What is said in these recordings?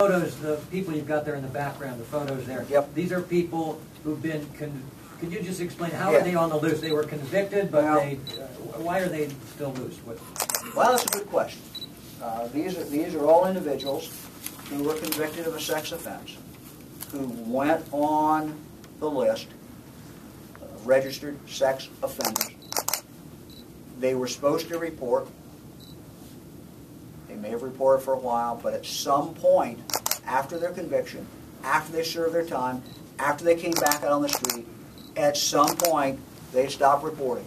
Photos, the people you've got there in the background, the photos there. Yep. These are people who've been, could you just explain, how are they on the loose? They were convicted, but why are they still loose? Well, that's a good question. These are all individuals who were convicted of a sex offense, who went on the list, registered sex offenders. They were supposed to report. They may have reported for a while, but at some point after their conviction, after they served their time, after they came back out on the street, at some point they stopped reporting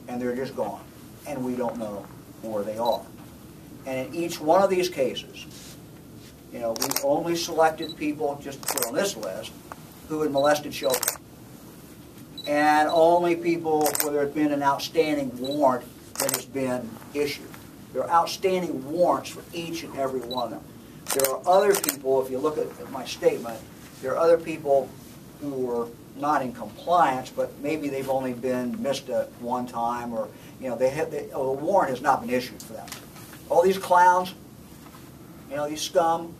and they're just gone. And we don't know where they are. And in each one of these cases, you know, we only selected people, just to put on this list, who had molested children. And only people where there had been an outstanding warrant that has been issued. There are outstanding warrants for each and every one of them. There are other people, if you look at my statement, there are other people who were not in compliance, but maybe they've only been missed at one time, or you know, a warrant has not been issued for them. All these clowns, you know, these scum,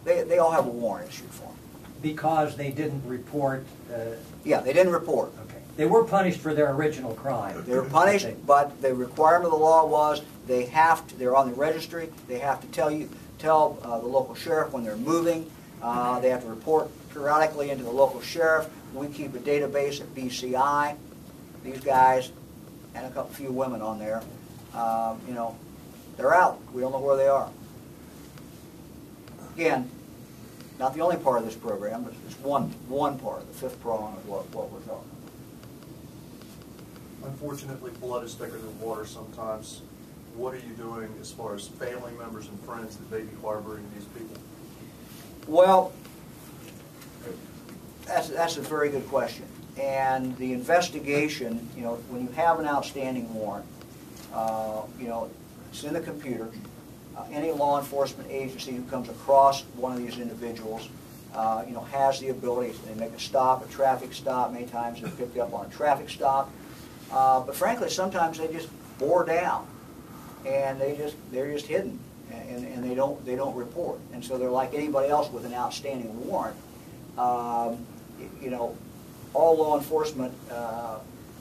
they all have a warrant issued for them. Because they didn't report? Yeah, they didn't report. Okay. They were punished for their original crime. They were punished, but the requirement of the law was they have to, they're on the registry, they have to tell the local sheriff when they're moving, they have to report periodically into the local sheriff. We keep a database at BCI. These guys, and a few women on there, you know, they're out. We don't know where they are. Again, not the only part of this program, but it's one part, the fifth prong of what we're talking about. Unfortunately, blood is thicker than water sometimes. What are you doing as far as family members and friends that may be harboring these people? Well, that's a very good question. And the investigation, you know, when you have an outstanding warrant, you know, it's in the computer. Any law enforcement agency who comes across one of these individuals, you know, has the ability. They make a stop, a traffic stop. Many times they're picked up on a traffic stop. But frankly, sometimes they just bore down, and they're just hidden, and they don't report. And so they're like anybody else with an outstanding warrant. You know, all law enforcement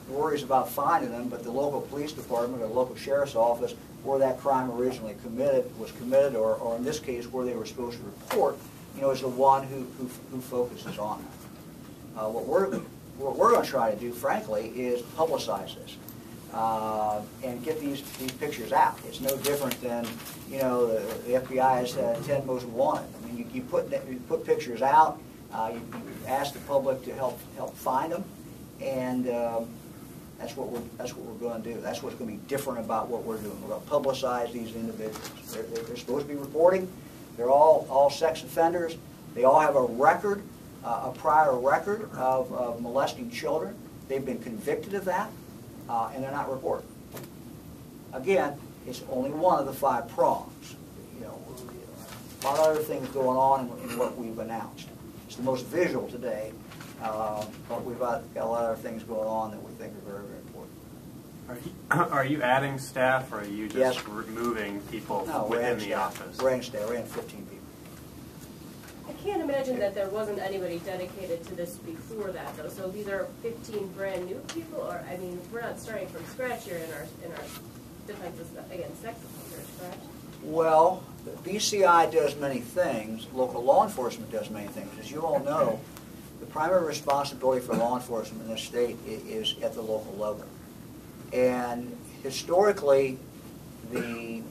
worries about finding them, but the local police department or local sheriff's office, where that crime originally was committed, or in this case where they were supposed to report, you know, is the one who focuses on that. What we're going to try to do, frankly, is publicize this and get these pictures out. It's no different than, you know, the FBI's 10 most wanted. I mean, you put pictures out. You ask the public to help find them, and that's what we're going to do. That's what's going to be different about what we're doing. We're going to publicize these individuals. They're supposed to be reporting. They're all sex offenders. They all have a record, a prior record of molesting children. They've been convicted of that, and they're not reporting. Again, it's only one of the 5 prongs. You know, a lot of other things going on in what we've announced. It's the most visual today, but we've got a lot of other things going on that we think are very, very important. Are you adding staff, or are you just removing people within the office? We're adding staff. We're adding 15 people. I can't imagine that there wasn't anybody dedicated to this before that, though. So these are 15 brand new people, or I mean, we're not starting from scratch here in our defenses against sex offenders, correct? Well, the BCI does many things. Local law enforcement does many things. As you all know, the primary responsibility for law enforcement in this state is at the local level. And historically,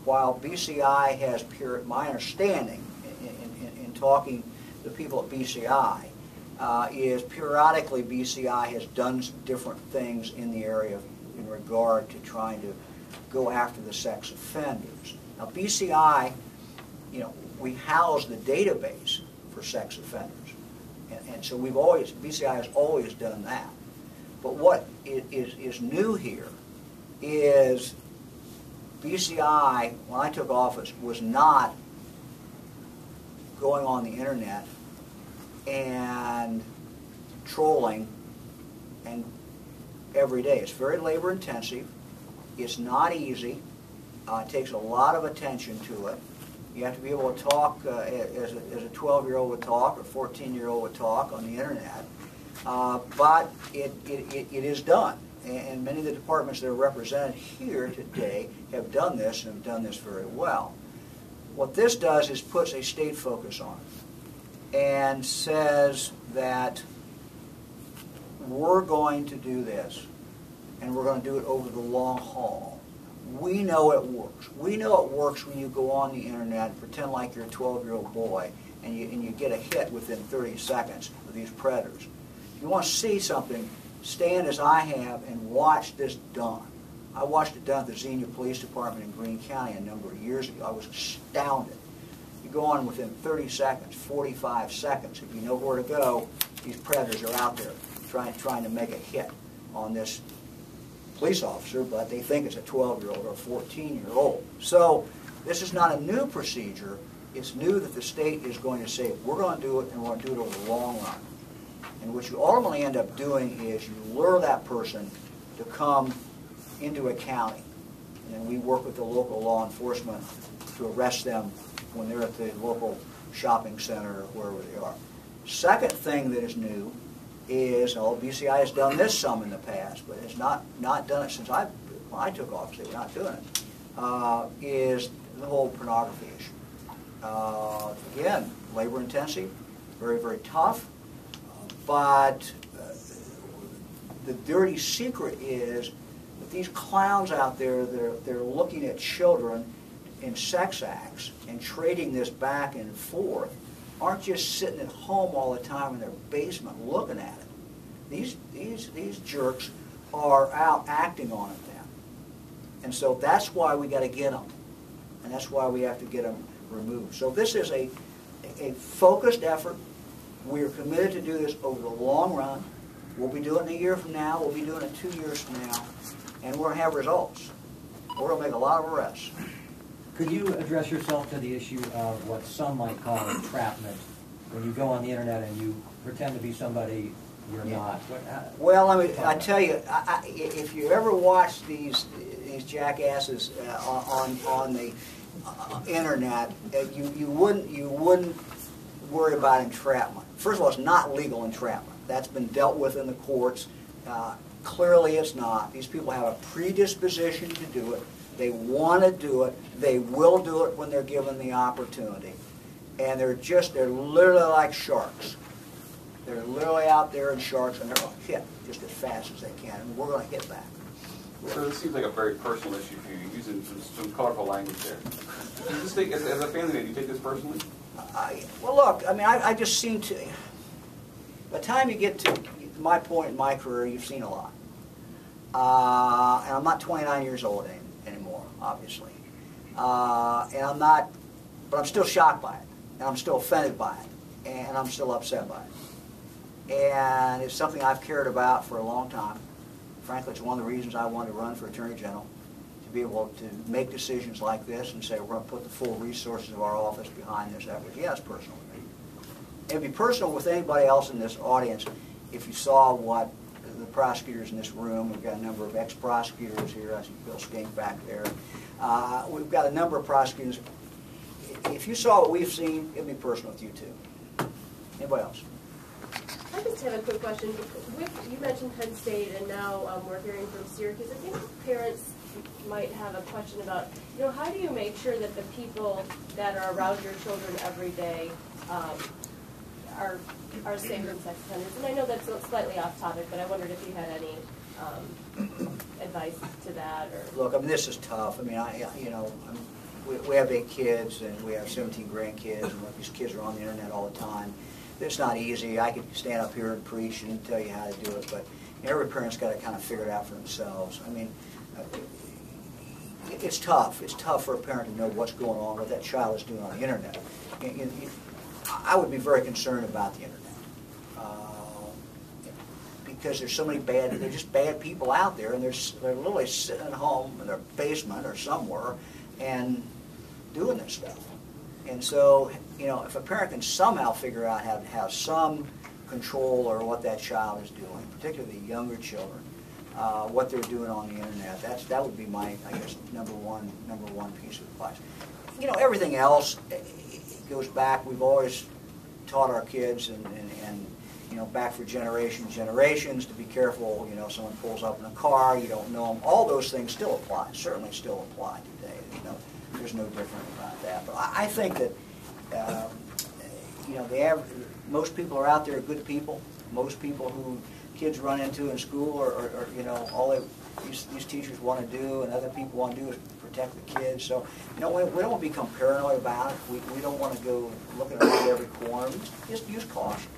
while BCI has my understanding in talking to people at BCI is periodically BCI has done different things in the area in regard to trying to go after the sex offenders. Now, BCI, you know, we house the database for sex offenders, and so BCI has always done that. But what is new here is BCI, when I took office, was not going on the internet and trolling and every day. It's very labor intensive. It's not easy. It takes a lot of attention to it. You have to be able to talk as a 12-year-old would talk or 14-year-old would talk on the internet. But it is done. And many of the departments that are represented here today have done this and have done this very well. What this does is puts a state focus on it and says that we're going to do this and we're going to do it over the long haul. We know it works. We know it works when you go on the internet and pretend like you're a 12-year-old boy and you get a hit within 30 seconds of these predators. If you want to see something, stand as I have and watch this done. I watched it done at the Xenia Police Department in Greene County a number of years ago. I was astounded. You go on within 30 seconds, 45 seconds. If you know where to go, these predators are out there trying to make a hit on this police officer, but they think it's a 12-year-old or a 14-year-old. So this is not a new procedure. It's new that the state is going to say, we're going to do it, and we're going to do it over the long run. And what you ultimately end up doing is you lure that person to come into a county, and then we work with the local law enforcement to arrest them when they're at the local shopping center or wherever they are. Second thing that is new is, BCI has done this some in the past, but it's not done it since when I took office. They were not doing it. Is the whole pornography issue. Again, labor intensive, very, very tough, but the dirty secret is that these clowns out there, they're looking at children in sex acts and trading this back and forth, aren't just sitting at home all the time in their basement looking at it. These jerks are out acting on it then. And so that's why we got to get them. And that's why we have to get them removed. So this is a focused effort. We are committed to do this over the long run. We'll be doing it a year from now. We'll be doing it 2 years from now. And we're going to have results. We're going to make a lot of arrests. Could you address yourself to the issue of what some might call entrapment, when you go on the internet and you pretend to be somebody you're not? Well, I tell you, if you ever watch these jackasses on the internet, you wouldn't worry about entrapment. First of all, it's not legal entrapment. That's been dealt with in the courts. Clearly, it's not. These people have a predisposition to do it. They want to do it. They will do it when they're given the opportunity. And they're literally like sharks. They're literally out there in sharks, and they're going to hit just as fast as they can. And we're going to hit back. So this seems like a very personal issue for you. You're using some colorful language there. Do you just think, as a family man, do you take this personally? Well, look, I just seem to... By the time you get to my point in my career, you've seen a lot. And I'm not 29 years old anymore, obviously. And I'm not... But I'm still shocked by it. And I'm still offended by it. And I'm still upset by it. And it's something I've cared about for a long time. Frankly, it's one of the reasons I wanted to run for Attorney General, to be able to make decisions like this and say we're going to put the full resources of our office behind this effort. Yeah, it's personal to me. It'd be personal with anybody else in this audience if you saw what the prosecutors in this room, we've got a number of ex-prosecutors here, I see Bill Skink back there. We've got a number of prosecutors. If you saw what we've seen, it'd be personal with you too. Anybody else? I just have a quick question. You mentioned Penn State, and now we're hearing from Syracuse. I think parents might have a question about, how do you make sure that the people that are around your children every day are safe from sex offenders? And I know that's slightly off topic, but I wondered if you had any advice to that. Or look, this is tough. we have 8 kids and we have 17 grandkids, and these kids are on the internet all the time. It's not easy. I could stand up here and preach and tell you how to do it, but every parent's got to kind of figure it out for themselves. It's tough. It's tough for a parent to know what's going on, what that child is doing on the internet. I would be very concerned about the internet because there's so many they're just bad people out there, and they're literally sitting at home in their basement or somewhere and doing this stuff. And so, if a parent can somehow figure out how to have some control over what that child is doing, particularly younger children, what they're doing on the internet, that would be my, I guess, number one piece of advice. you know, everything else goes back. We've always taught our kids and you know, back for generations to be careful. You know, someone pulls up in a car, you don't know them. All those things still apply, certainly still apply today. You know, there's no different about that. But I think that, you know, most people are out there are good people. Most people who kids run into in school are you know, all these teachers want to do and other people want to do is protect the kids. So, you know, we don't want to become paranoid about it. We don't want to go looking around every corner. Just use caution.